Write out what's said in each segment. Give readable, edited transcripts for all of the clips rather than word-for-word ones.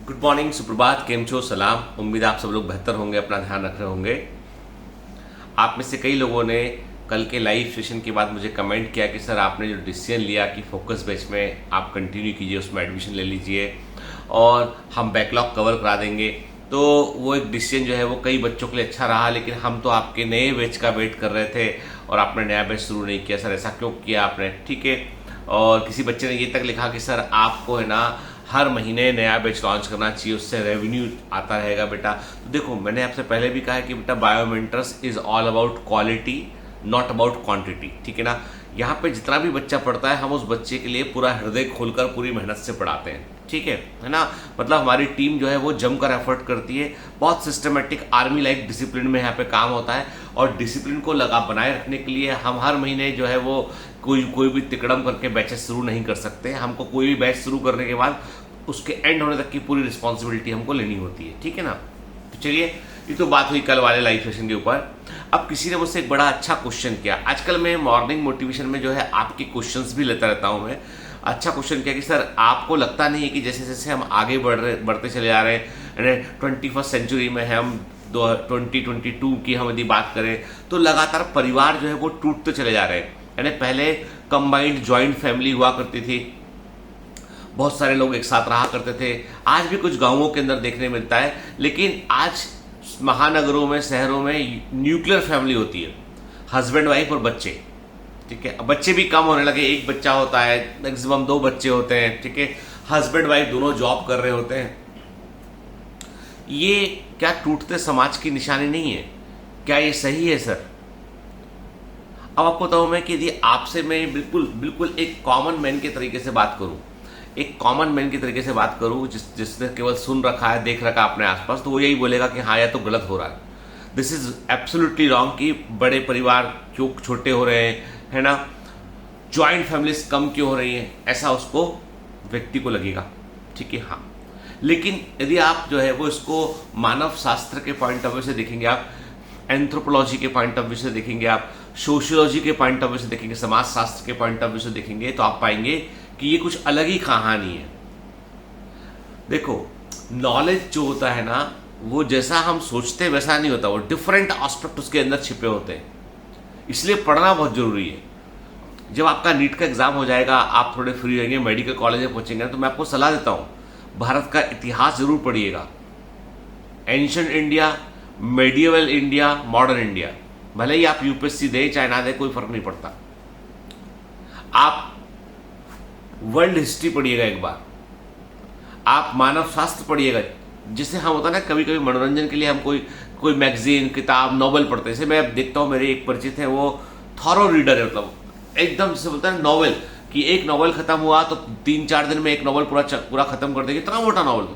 Good morning, सुप्रभात, केम छो, सलाम। उम्मीद है आप सब लोग बेहतर होंगे, अपना ध्यान रख रहे होंगे। आप में से कई लोगों ने कल के लाइव सेशन के बाद मुझे कमेंट किया कि सर आपने जो डिसीजन लिया कि फोकस बैच में आप कंटिन्यू कीजिए, उसमें एडमिशन ले लीजिए और हम बैकलॉग कवर करा देंगे। तो वो एक डिसीजन जो है वो कई बच्चों के लिए अच्छा रहा, लेकिन हम तो आपके नए बैच का वेट कर रहे थे और आपने नया बैच शुरू नहीं किया। सर ऐसा क्यों किया आपने? ठीक है। और किसी बच्चे ने ये तक लिखा कि सर आपको है ना हर महीने नया बैच लॉन्च करना चाहिए, उससे रेवेन्यू आता रहेगा बेटा। तो देखो, मैंने आपसे पहले भी कहा है कि बेटा Biomentors is all about quality, not about quantity. ठीक है ना। यहाँ पे जितना भी बच्चा पढ़ता है हम उस बच्चे के लिए पूरा हृदय खोलकर पूरी मेहनत से पढ़ाते हैं। ठीक है ना। मतलब हमारी टीम जो है वो जमकर एफर्ट करती है, बहुत सिस्टमेटिक आर्मी लाइक डिसिप्लिन में यहाँ पे काम होता है। और डिसिप्लिन को बनाए रखने के लिए हम हर महीने जो है वो कोई भी तिकड़म करके बैचेस शुरू नहीं कर सकते। हमको कोई भी बैच शुरू करने के बाद उसके एंड होने तक की पूरी रिस्पॉन्सिबिलिटी हमको लेनी होती है। ठीक है ना। तो चलिए, ये तो बात हुई कल वाले लाइव सेशन के ऊपर। अब किसी ने मुझसे एक बड़ा अच्छा क्वेश्चन किया। आजकल मैं मॉर्निंग मोटिवेशन में जो है आपके क्वेश्चंस भी लेता रहता हूं मैं। अच्छा क्वेश्चन किया कि सर आपको लगता नहीं है कि जैसे जैसे हम आगे बढ़ते चले जा रहे हैं, 21st सेंचुरी में है, हम 2022 की हम यदि बात करें तो लगातार परिवार जो है वो टूटते चले जा रहे हैं। यानी पहले कंबाइंड ज्वाइंट फैमिली हुआ करती थी, बहुत सारे लोग एक साथ रहा करते थे। आज भी कुछ गांवों के अंदर देखने मिलता है, लेकिन आज महानगरों में, शहरों में न्यूक्लियर फैमिली होती है, हस्बैंड वाइफ और बच्चे। ठीक है। बच्चे भी कम होने लगे, एक बच्चा होता है, मैक्सिमम 2 बच्चे होते हैं। ठीक है। हस्बैंड वाइफ दोनों जॉब कर रहे होते हैं। ये क्या टूटते समाज की निशानी नहीं है? क्या ये सही है सर? अब आपको बताऊं मैं कि यदि आपसे मैं बिल्कुल एक कॉमन मैन के तरीके से बात करूं, एक कॉमन मैन की तरीके से बात करूं जिसने केवल सुन रखा है, देख रखा अपने आसपास, तो वो यही बोलेगा कि हाँ, यह तो गलत हो रहा है। दिस इज एब्सोल्युटली रॉन्ग कि बड़े परिवार क्यों छोटे हो रहे हैं, है ना, ज्वाइंट फैमिलीज कम क्यों हो रही हैं, ऐसा उसको व्यक्ति को लगेगा। ठीक है। हाँ, लेकिन यदि आप जो है वो इसको मानव शास्त्र के पॉइंट ऑफ व्यू से देखेंगे, आप एंथ्रोपोलॉजी के पॉइंट ऑफ व्यू से देखेंगे, आप सोशियोलॉजी के पॉइंट ऑफ व्यू से देखेंगे, समाज शास्त्र के पॉइंट ऑफ व्यू से देखेंगे, तो आप पाएंगे कि ये कुछ अलग ही कहानी है। देखो, नॉलेज जो होता है ना, वो जैसा हम सोचते हैं वैसा नहीं होता, वो डिफरेंट एस्पेक्ट उसके अंदर छिपे होते हैं। इसलिए पढ़ना बहुत जरूरी है। जब आपका नीट का एग्जाम हो जाएगा, आप थोड़े फ्री रहेंगे, मेडिकल कॉलेज में पहुंचेंगे, तो मैं आपको सलाह देता हूं, भारत का इतिहास जरूर पढ़िएगा। Ancient India, medieval India, modern India. भले ही आप यूपीएससी दे चाहे ना दे, कोई फर्क नहीं पड़ता। आप वर्ल्ड हिस्ट्री पढ़िएगा एक बार, आप मानव शास्त्र पढ़िएगा। जिसे हम होता है ना, कभी कभी मनोरंजन के लिए हम कोई मैगजीन, किताब, नॉवल पढ़ते हैं। जैसे मैं देखता हूँ, मेरे एक परिचित हैं, वो थॉरो रीडर है, मतलब एकदम से बोलता है नॉवल कि एक नॉवल खत्म हुआ तो 3-4 दिन में एक नॉवल पूरा खत्म कर देगी। इतना मोटा नॉवल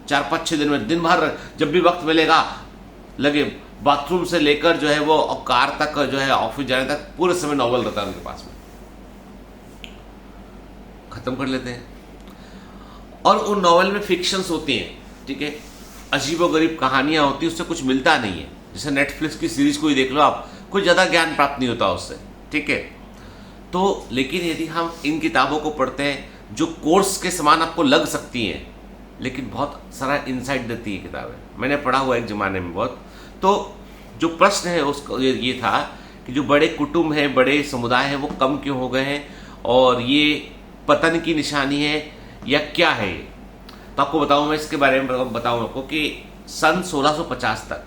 4-5-6 दिन में, दिन भर जब भी वक्त मिलेगा लगे, बाथरूम से लेकर जो है वो कार तक, जो है ऑफिस जाने तक, पूरे समय नॉवल रहता है उनके पास में, खत्म कर लेते हैं। और उन नॉवल में फिक्शंस होती हैं। ठीक है। अजीबोगरीब कहानियां होती हैं, उससे कुछ मिलता नहीं है। जैसे नेटफ्लिक्स की सीरीज कोई देख लो आप, कोई ज्यादा ज्ञान प्राप्त नहीं होता उससे। ठीक है। तो लेकिन यदि हम इन किताबों को पढ़ते हैं जो कोर्स के समान आपको लग सकती हैं, लेकिन बहुत सारा इंसाइट देती है किताबें, मैंने पढ़ा हुआ एक जमाने में बहुत। तो जो प्रश्न है उसको ये था कि जो बड़े कुटुंब हैं, बड़े समुदाय हैं, वो कम क्यों हो गए हैं, और ये पतन की निशानी है या क्या है ये? तो आपको बताऊं, मैं इसके बारे में बताऊं आपको कि सन 1650 तक,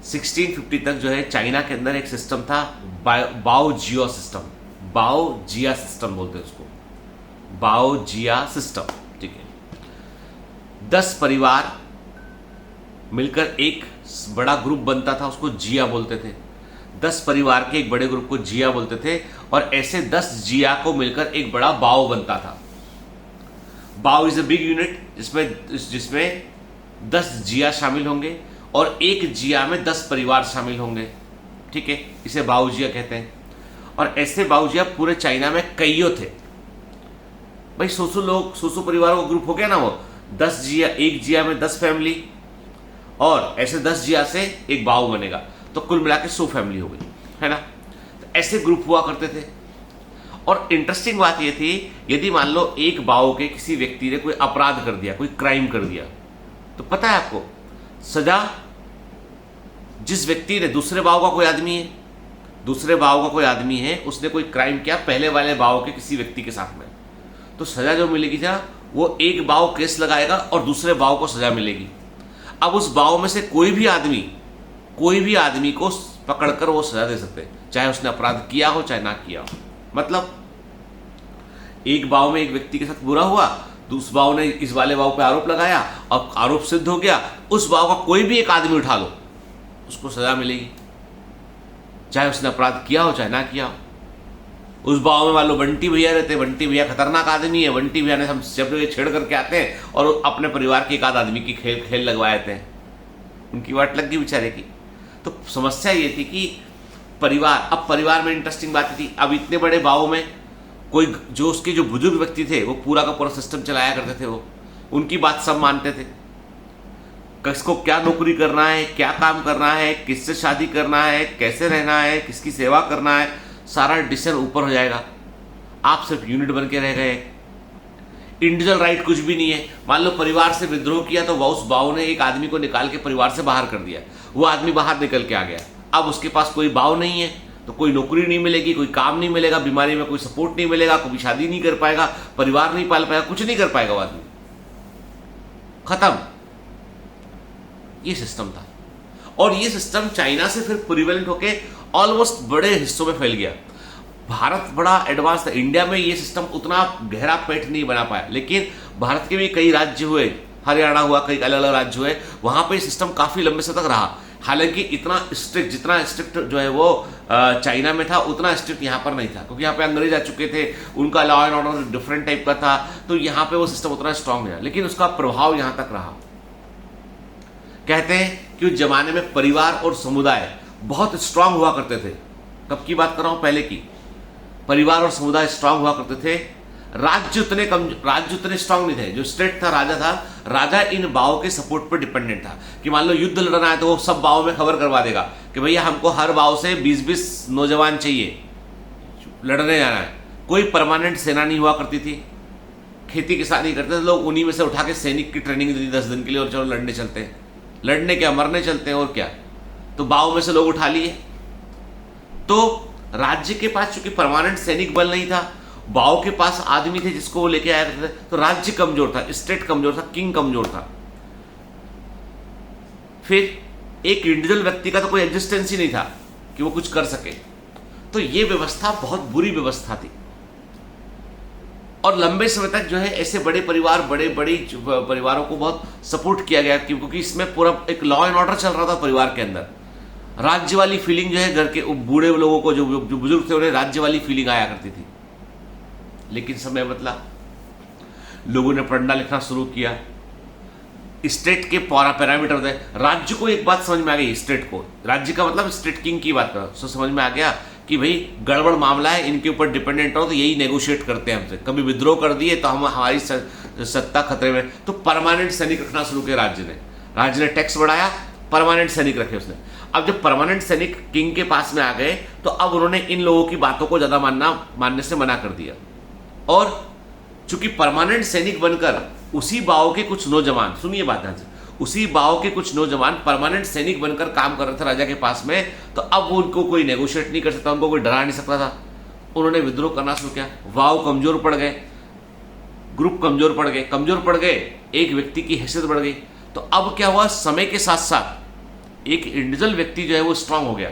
1650 तक जो है चाइना के अंदर एक सिस्टम था, बाओ जिया सिस्टम। बाओ जिया सिस्टम बोलते हैं उसको, बाओ जिया सिस्टम। ठीक है। 10 परिवार मिलकर एक बड़ा ग्रुप बनता था, उसको जिया बोलते थे। 10 परिवार के एक बड़े ग्रुप को जिया बोलते थे, और ऐसे 10 जिया को मिलकर एक बड़ा बाओ बनता था। बाओ इज अ बिग यूनिट, जिसमें 10 जिया शामिल होंगे और एक जिया में 10 परिवार शामिल होंगे। ठीक है। इसे बाओ जिया कहते हैं। और ऐसे बाओ जिया पूरे चाइना में कईयों थे भाई। 100 लोग, 100 परिवारों का ग्रुप हो गया ना वो। 10 जिया, एक जिया में 10 फैमिली, और ऐसे 10 जिया से एक बाओ बनेगा, तो कुल मिला के 100 फैमिली हो गई, है ना। तो ऐसे ग्रुप हुआ करते थे। और इंटरेस्टिंग बात यह थी, यदि मान लो एक भाव के किसी व्यक्ति ने कोई अपराध कर दिया, कोई क्राइम कर दिया, तो पता है आपको सजा जिस व्यक्ति ने, दूसरे भाव का कोई आदमी है, दूसरे भाव का कोई आदमी है, उसने कोई क्राइम किया पहले वाले भाव के किसी व्यक्ति के साथ में, तो सजा जो मिलेगी ना, वो एक भाव केस लगाएगा और दूसरे भाव को सजा मिलेगी। अब उस भाव में से कोई भी आदमी को पकड़कर वो सजा दे सकते हैं, चाहे उसने अपराध किया हो चाहे ना किया हो। मतलब एक भाव में एक व्यक्ति के साथ बुरा हुआ, दूसरे भाव ने इस वाले भाव पे आरोप लगाया, अब आरोप सिद्ध हो गया, उस भाव का कोई भी एक आदमी उठा लो, उसको सजा मिलेगी, चाहे उसने अपराध किया हो चाहे ना किया हो। उस भाव में मान लो बंटी भैया रहते हैं, बंटी भैया खतरनाक आदमी है, बंटी भैया ने हम सब जगह छेड़ करके आते हैं और अपने परिवार के एक आध आदमी की खेल लगवा देते हैं, उनकी वाट लग गई बेचारे की। तो समस्या ये थी कि परिवार में इंटरेस्टिंग बात थी, अब इतने बड़े भाव में कोई जो उसके जो बुजुर्ग व्यक्ति थे वो पूरा का पूरा सिस्टम चलाया करते थे, वो उनकी बात सब मानते थे। किसको क्या नौकरी करना है, क्या काम करना है, किससे शादी करना है, कैसे रहना है, किसकी सेवा करना है, सारा डिसीजन ऊपर हो जाएगा। आप सिर्फ यूनिट बन के रह गए, इंडिविजुअल राइट कुछ भी नहीं है। मान लो परिवार से विद्रोह किया तो उस भाव ने एक आदमी को निकाल के परिवार से बाहर कर दिया, वो आदमी बाहर निकल के आ गया, अब उसके पास कोई भाव नहीं है, तो कोई नौकरी नहीं मिलेगी, कोई काम नहीं मिलेगा, बीमारी में कोई सपोर्ट नहीं मिलेगा, कोई शादी नहीं कर पाएगा, परिवार नहीं पाल पाएगा, कुछ नहीं कर पाएगा वो आदमी, खत्म। ये सिस्टम था और ये सिस्टम चाइना से फिर प्रिवेलेंट होके ऑलमोस्ट बड़े हिस्सों में फैल गया। भारत बड़ा एडवांस था, इंडिया में ये सिस्टम उतना गहरा पैठ नहीं बना पाया, लेकिन भारत के भी कई राज्य हुए, हरियाणा हुआ, कई अलग अलग राज्य हुए, वहां पे सिस्टम काफी लंबे समय तक रहा। हालांकि इतना स्ट्रिक्ट, जितना स्ट्रिक्ट जो है वो चाइना में था उतना स्ट्रिक्ट यहाँ पर नहीं था, क्योंकि यहाँ पे अंग्रेज आ चुके थे, उनका law and order different type का था, तो यहाँ पे वो सिस्टम उतना स्ट्रांग नहीं था, लेकिन उसका प्रभाव यहाँ तक रहा। कहते हैं कि उस जमाने में परिवार और समुदाय बहुत स्ट्रांग हुआ करते थे। कब की बात कर रहा हूं, पहले की। परिवार और समुदाय स्ट्रांग हुआ करते थे, राज्य उतने स्ट्रांग नहीं थे। जो स्टेट था, राजा इन भाव के सपोर्ट पर डिपेंडेंट था कि मान लो युद्ध लड़ना है तो वो सब भाव में खबर करवा देगा कि भैया हमको हर भाव से 20-20 नौजवान चाहिए, लड़ने जाना है। कोई परमानेंट सेना नहीं हुआ करती थी, खेती किसानी करते थे लोग, उन्हीं में से उठा के सैनिक की ट्रेनिंग दी 10 दिन के लिए और चलो लड़ने चलते हैं, लड़ने क्या मरने चलते हैं और क्या। तो भाव में से लोग उठा लिए। तो राज्य के पास चूंकि परमानेंट सैनिक बल नहीं था, भाव के पास आदमी थे जिसको वो लेके आया करते थे, तो राज्य कमजोर था, स्टेट कमजोर था, किंग कमजोर था। फिर एक इंडिविजुअल व्यक्ति का तो कोई एग्जिस्टेंस ही नहीं था कि वो कुछ कर सके। तो ये व्यवस्था बहुत बुरी व्यवस्था थी और लंबे समय तक जो है ऐसे बड़े परिवारों को बहुत सपोर्ट किया गया, क्योंकि इसमें पूरा एक लॉ एंड ऑर्डर चल रहा था परिवार के अंदर। राज्य वाली फीलिंग जो है घर के बूढ़े लोगों को, जो बुजुर्ग थे, उन्हें राज्य वाली फीलिंग आया करती थी। लेकिन समय बदला, लोगों ने पढ़ना लिखना शुरू किया, स्टेट के पैरामीटर थे। राज्य को एक बात समझ में आ गई, स्टेट को, राज्य का मतलब स्टेट किंग की बात करो, तो समझ में आ गया कि भाई गड़बड़ मामला है, इनके ऊपर डिपेंडेंट हो तो यही नेगोशिएट करते हैं हमसे, कभी विद्रोह कर दिए तो हमारी सत्ता खतरे में। तो परमानेंट सैनिक रखना शुरू किया राज्य ने टैक्स बढ़ाया, परमानेंट सैनिक रखे उसने। अब जब परमानेंट सैनिक किंग के पास में आ गए तो अब उन्होंने इन लोगों की बातों को ज्यादा मानने से मना कर दिया। और चूंकि परमानेंट सैनिक बनकर उसी भाव के कुछ नौजवान, सुनिए बात ध्यान से, उसी भाव के कुछ नौजवान परमानेंट सैनिक बनकर काम कर रहे थे राजा के पास में, तो अब वो उनको कोई नेगोशिएट नहीं कर सकता, उनको कोई डरा नहीं सकता था। उन्होंने विद्रोह करना शुरू किया, भाव कमजोर पड़ गए, ग्रुप कमजोर पड़ गए, एक व्यक्ति की हैसियत बढ़ गई। तो अब क्या हुआ, समय के साथ साथ एक इंडिविजुअल व्यक्ति जो है वो स्ट्रांग हो गया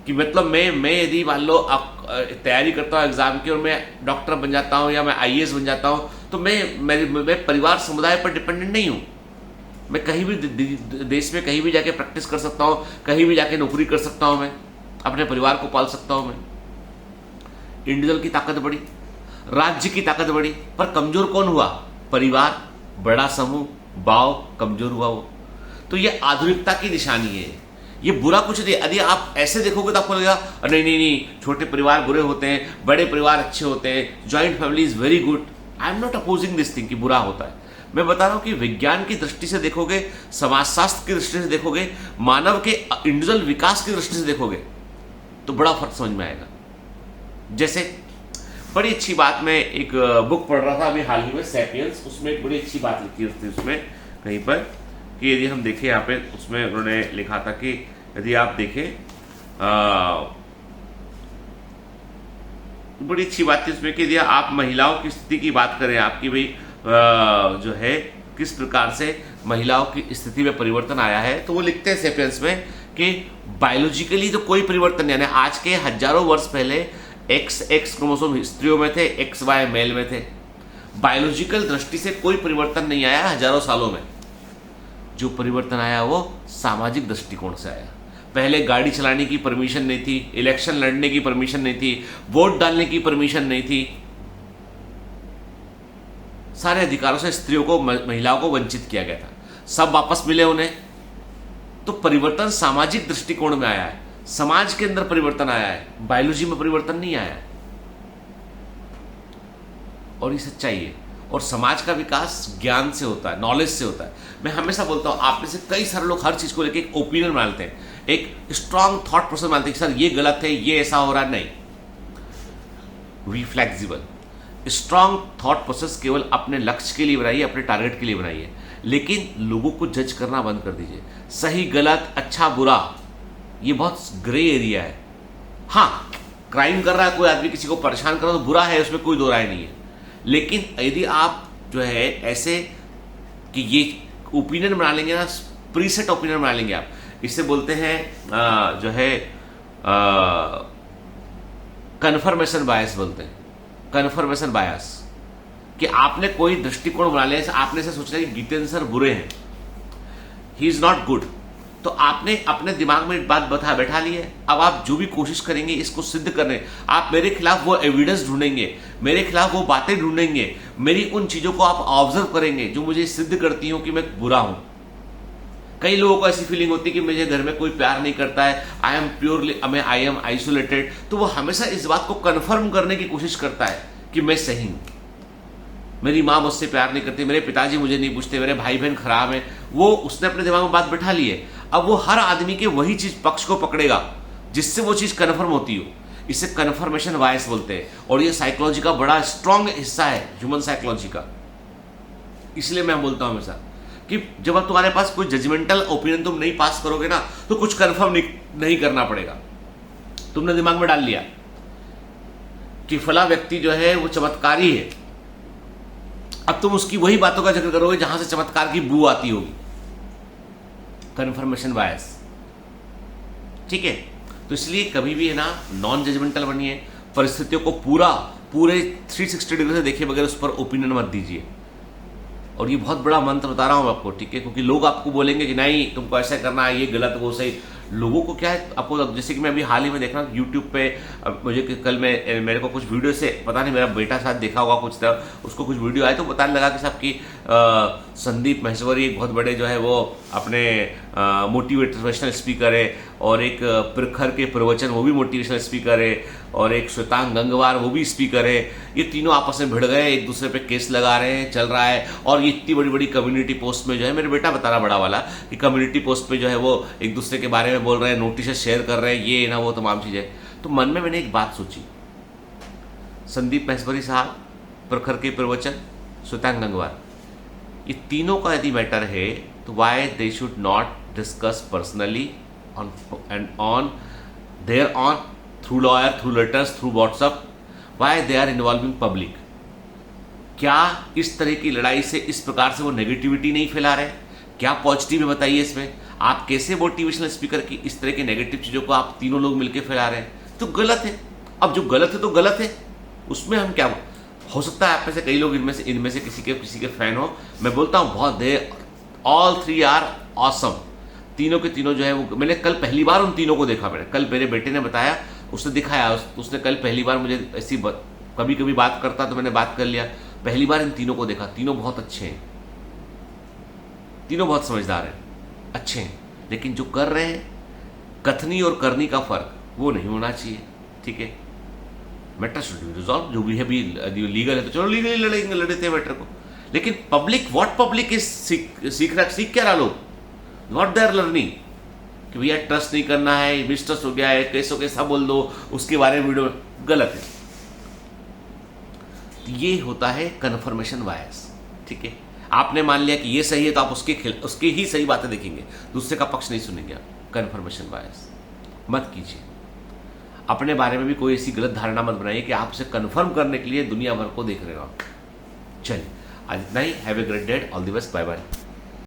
कि मतलब मैं यदि मान लो तैयारी करता हूँ एग्जाम की और मैं डॉक्टर बन जाता हूँ या मैं IAS बन जाता हूँ, तो मैं परिवार समुदाय पर डिपेंडेंट नहीं हूँ। मैं कहीं भी देश में कहीं भी जाके प्रैक्टिस कर सकता हूँ, कहीं भी जाके नौकरी कर सकता हूँ, मैं अपने परिवार को पाल सकता हूँ। मैं इंडिविजुअल की ताकत बढ़ी, राज्य की ताकत बढ़ी, पर कमजोर कौन हुआ, परिवार, बड़ा समूह, भाव कमजोर हुआ वो। तो ये आधुनिकता की निशानी है, ये बुरा कुछ नहीं। यदि आप ऐसे देखोगे तो आपको लगेगा नहीं, छोटे परिवार बुरे होते हैं, बड़े परिवार अच्छे होते हैं, joint family is very good. I am not opposing this thing कि बुरा होता है। मैं बता रहा हूं कि विज्ञान की दृष्टि से देखोगे, समाजशास्त्र की दृष्टि से देखोगे, मानव के इंडिविजुअल विकास की दृष्टि से देखोगे तो बड़ा फर्क समझ में आएगा। जैसे बड़ी अच्छी बात, मैं एक बुक पढ़ रहा था अभी हाल ही में, सैपियंस, उसमें एक बड़ी अच्छी बात लिखी थी उसमें कहीं पर कि यदि हम देखें यहाँ पे, उसमें उन्होंने लिखा था कि यदि आप देखें बड़ी अच्छी बात थी उसमें कि यदि आप महिलाओं की स्थिति की बात करें, आपकी भाई जो है किस प्रकार से महिलाओं की स्थिति में परिवर्तन आया है, तो वो लिखते हैं सेपियंस में कि बायोलॉजिकली तो कोई परिवर्तन नहीं, यानी आज के हजारों वर्ष पहले एक्स क्रोमोसोम स्त्रियों में थे, XY मेल में थे। बायोलॉजिकल दृष्टि से कोई परिवर्तन नहीं आया हजारों सालों में। जो परिवर्तन आया वो सामाजिक दृष्टिकोण से आया। पहले गाड़ी चलाने की परमिशन नहीं थी, इलेक्शन लड़ने की परमिशन नहीं थी, वोट डालने की परमिशन नहीं थी, सारे अधिकारों से स्त्रियों को, महिलाओं को वंचित किया गया था। सब वापस मिले उन्हें, तो परिवर्तन सामाजिक दृष्टिकोण में आया है, समाज के अंदर परिवर्तन आया है, बायोलॉजी में परिवर्तन नहीं आया है। और ये सच्चाई है। और समाज का विकास ज्ञान से होता है, नॉलेज से होता है। मैं हमेशा बोलता हूं, आप में से कई सारे लोग हर चीज को लेकर एक ओपिनियन बनाते हैं, एक स्ट्रांग थॉट प्रोसेस बनाते हैं कि सर ये गलत है, ये ऐसा हो रहा है। नहीं, we flexible. Strong thought process केवल अपने लक्ष्य के लिए बनाइए, अपने टारगेट के लिए बनाइए, लेकिन लोगों को जज करना बंद कर दीजिए। सही गलत, अच्छा बुरा, ये बहुत ग्रे एरिया है। हाँ, क्राइम कर रहा है कोई आदमी, किसी को परेशान कर रहा है तो बुरा है, उसमें कोई दो राय नहीं है। लेकिन यदि आप जो है ऐसे कि ये ओपिनियन बना लेंगे ना, प्रीसेट ओपिनियन बना लेंगे आप, इससे बोलते हैं जो है कन्फर्मेशन बायस बोलते हैं, कन्फर्मेशन बायस, कि आपने कोई दृष्टिकोण बना लिया, आपने से सोचा कि जितेंद्र सर बुरे हैं, ही इज नॉट गुड, तो आपने अपने दिमाग में एक बात बैठा ली है। अब आप जो भी कोशिश करेंगे इसको सिद्ध करने, आप मेरे खिलाफ वो एविडेंस ढूंढेंगे, मेरे खिलाफ वो बातें ढूंढेंगे, मेरी उन चीजों को आप ऑब्जर्व करेंगे जो मुझे सिद्ध करती हूं कि मैं बुरा हूं। कई लोगों को ऐसी फीलिंग होती है कि मुझे घर में कोई प्यार नहीं करता है, आई एम आइसोलेटेड, तो वो हमेशा इस बात को कंफर्म करने की कोशिश करता है कि मैं सही हूं। मेरी माँ मुझसे प्यार नहीं करती, मेरे पिताजी मुझे नहीं पूछते, मेरे भाई बहन खराब है, वो उसने अपने दिमाग में बात बैठा ली है। अब वो हर आदमी के वही चीज पक्ष को पकड़ेगा जिससे वो चीज कन्फर्म होती हो। इसे कन्फर्मेशन बायस बोलते हैं, और ये साइकोलॉजी का बड़ा स्ट्रॉन्ग हिस्सा है, ह्यूमन साइकोलॉजी का। इसलिए मैं बोलता हूं हमेशा कि जब अब तुम्हारे पास कोई जजमेंटल ओपिनियन तुम नहीं पास करोगे ना, तो कुछ कन्फर्म नहीं करना पड़ेगा। तुमने दिमाग में डाल लिया कि फला व्यक्ति जो है वो चमत्कारी है, अब तुम उसकी वही बातों का जिक्र करोगे जहां से चमत्कार की बू आती होगी। कन्फर्मेशन बायस, ठीक है। तो इसलिए कभी भी है ना, नॉन जजमेंटल बनिए, परिस्थितियों को पूरे 360 डिग्री से देखिए, बगैर उस पर ओपिनियन मत दीजिए। और ये बहुत बड़ा मंत्र बता रहा हूं आपको, ठीक है, क्योंकि लोग आपको बोलेंगे कि नहीं तुमको ऐसा करना है, ये गलत वो सही। लोगों को क्या है, आपको जैसे कि मैं अभी हाल ही में देख रहा हूँ यूट्यूब पे, मुझे कल में मेरे को कुछ वीडियो से पता नहीं, मेरा बेटा शायद देखा होगा कुछ तरह, उसको कुछ वीडियो आए तो बताने लगा कि साहब की संदीप महेश्वरी एक बहुत बड़े जो है वो अपने मोटिवेशनल स्पीकर है, और एक प्रखर के प्रवचन वो भी मोटिवेशनल स्पीकर है, और एक श्वेतांग गंगवार वो भी स्पीकर है। ये तीनों आपस में भिड़ गए, एक दूसरे पे केस लगा रहे हैं, चल रहा है। और ये इतनी बड़ी बड़ी कम्युनिटी पोस्ट में जो है, मेरे बेटा बता रहा बड़ा वाला कि कम्युनिटी पोस्ट पे जो है वो एक दूसरे के बारे में बोल रहे हैं, नोटिस शेयर कर रहे हैं, ये ना वो तमाम चीजें। तो मन में मैंने एक बात सोची, संदीप महेश्वरी साहब, प्रखर के प्रवचन, श्वेतांग गंगवार, ये तीनों का यदि मैटर है तो why they should not discuss personally on their own through lawyer, through letters, through WhatsApp, why they are involving public? क्या इस तरह की लड़ाई से इस प्रकार से वो नेगेटिविटी नहीं फैला रहे? क्या पॉजिटिव है बताइए इसमें? आप कैसे मोटिवेशनल स्पीकर की इस तरह की नेगेटिव चीजों को आप तीनों लोग मिलकर फैला रहे हैं? तो गलत है। अब जो गलत है तो गलत है, उसमें हम क्या, हो सकता है आप में से कई लोग इनमें से किसी के फैन हो। मैं बोलता हूं बहुत, they all three are awesome. तीनों के तीनों जो है वो, मैंने कल पहली बार उन तीनों को देखा। मैंने कल, मेरे बेटे ने बताया, उसने दिखाया, उसने कल पहली बार मुझे ऐसी कभी कभी बात करता तो मैंने बात कर लिया, पहली बार इन तीनों को देखा। तीनों बहुत अच्छे हैं, तीनों बहुत समझदार हैं, अच्छे हैं, लेकिन जो कर रहे हैं, कथनी और करनी का फर्क वो नहीं होना चाहिए, ठीक है। मैटर शुड बी रिजॉल्व, जो भी है भी लीगल है तो चलो लीगली लड़ेंगे, लड़ते हैं मैटर को। लेकिन पब्लिक, व्हाट पब्लिक इज सीख क्या रहा लोग, नॉट देयर लर्निंग, कि भैया ट्रस्ट नहीं करना है, मिसट्रस्ट हो गया है, कैसो कैसा बोल दो, उसके बारे में वीडियो, गलत है। तो ये होता है कन्फर्मेशन बायस। ठीक है, आपने मान लिया कि ये सही है तो आप उसके ही सही बातें देखेंगे, दूसरे का पक्ष नहीं सुनेंगे आप। कन्फर्मेशन बायस मत कीजिए। अपने बारे में भी कोई ऐसी गलत धारणा मत बनाइए कि आप उसे कन्फर्म करने के लिए दुनिया भर को देख रहे हो आप। चलिए आज इतना ही। Have a great day, all the best, bye bye.